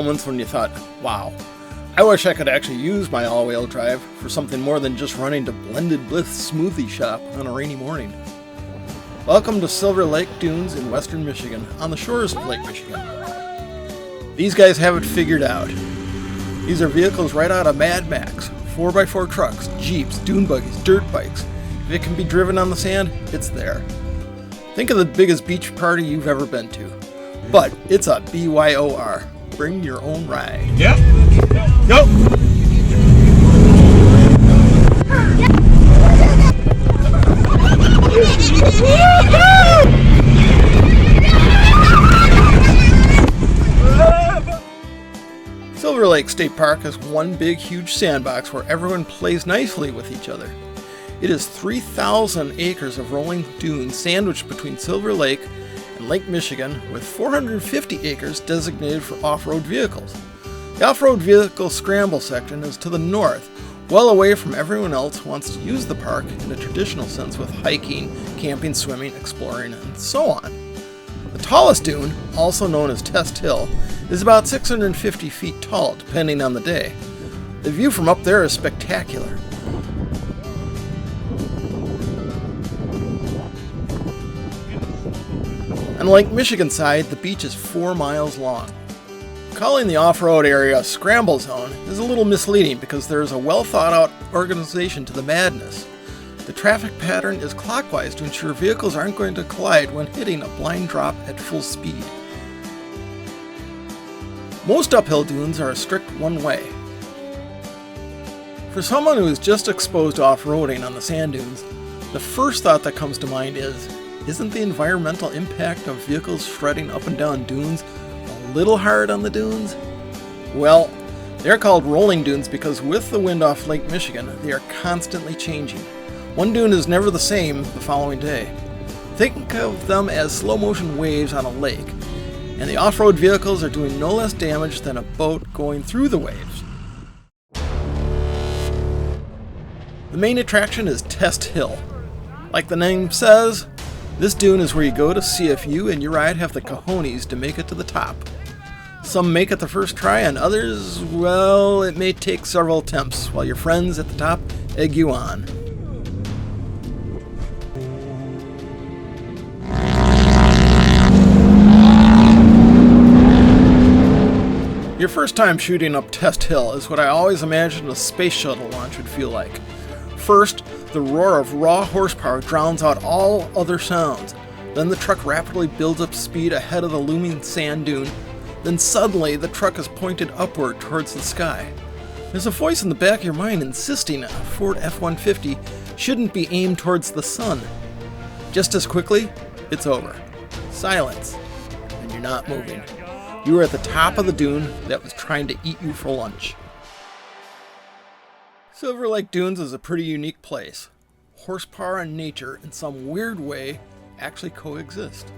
moments when you thought, wow, I wish I could actually use my all-wheel drive for something more than just running to Blended Bliss smoothie shop on a rainy morning. Welcome to Silver Lake Dunes in western Michigan, on the shores of Lake Michigan. These guys have it figured out. These are vehicles right out of Mad Max, 4x4 trucks, jeeps, dune buggies, dirt bikes. If it can be driven on the sand, it's there. Think of the biggest beach party you've ever been to. But it's a BYOR. Bring your own ride. Yep. Go. Silver Lake State Park is one big, huge sandbox where everyone plays nicely with each other. It is 3,000 acres of rolling dunes sandwiched between Silver Lake and Lake Michigan, with 450 acres designated for off-road vehicles. The off-road vehicle scramble section is to the north, well away from everyone else who wants to use the park in a traditional sense with hiking, camping, swimming, exploring, and so on. The tallest dune, also known as Test Hill, is about 650 feet tall, depending on the day. The view from up there is spectacular. On the Lake Michigan side, the beach is 4 miles long. Calling the off-road area a scramble zone is a little misleading because there is a well-thought-out organization to the madness. The traffic pattern is clockwise to ensure vehicles aren't going to collide when hitting a blind drop at full speed. Most uphill dunes are a strict one-way. For someone who is just exposed to off-roading on the sand dunes, the first thought that comes to mind is, isn't the environmental impact of vehicles shredding up and down dunes a little hard on the dunes? Well, they're called rolling dunes because with the wind off Lake Michigan, they are constantly changing. One dune is never the same the following day. Think of them as slow-motion waves on a lake, and the off-road vehicles are doing no less damage than a boat going through the waves. The main attraction is Test Hill. Like the name says, this dune is where you go to see if you and your ride have the cojones to make it to the top. Some make it the first try, and others, well, it may take several attempts, while your friends at the top egg you on. Your first time shooting up Test Hill is what I always imagined a space shuttle launch would feel like. First, the roar of raw horsepower drowns out all other sounds. Then the truck rapidly builds up speed ahead of the looming sand dune. Then suddenly the truck is pointed upward towards the sky. There's a voice in the back of your mind insisting a Ford F-150 shouldn't be aimed towards the sun. Just as quickly, it's over. Silence. And you're not moving. You are at the top of the dune that was trying to eat you for lunch. Silver Lake Dunes is a pretty unique place. Horsepower and nature, in some weird way, actually coexist.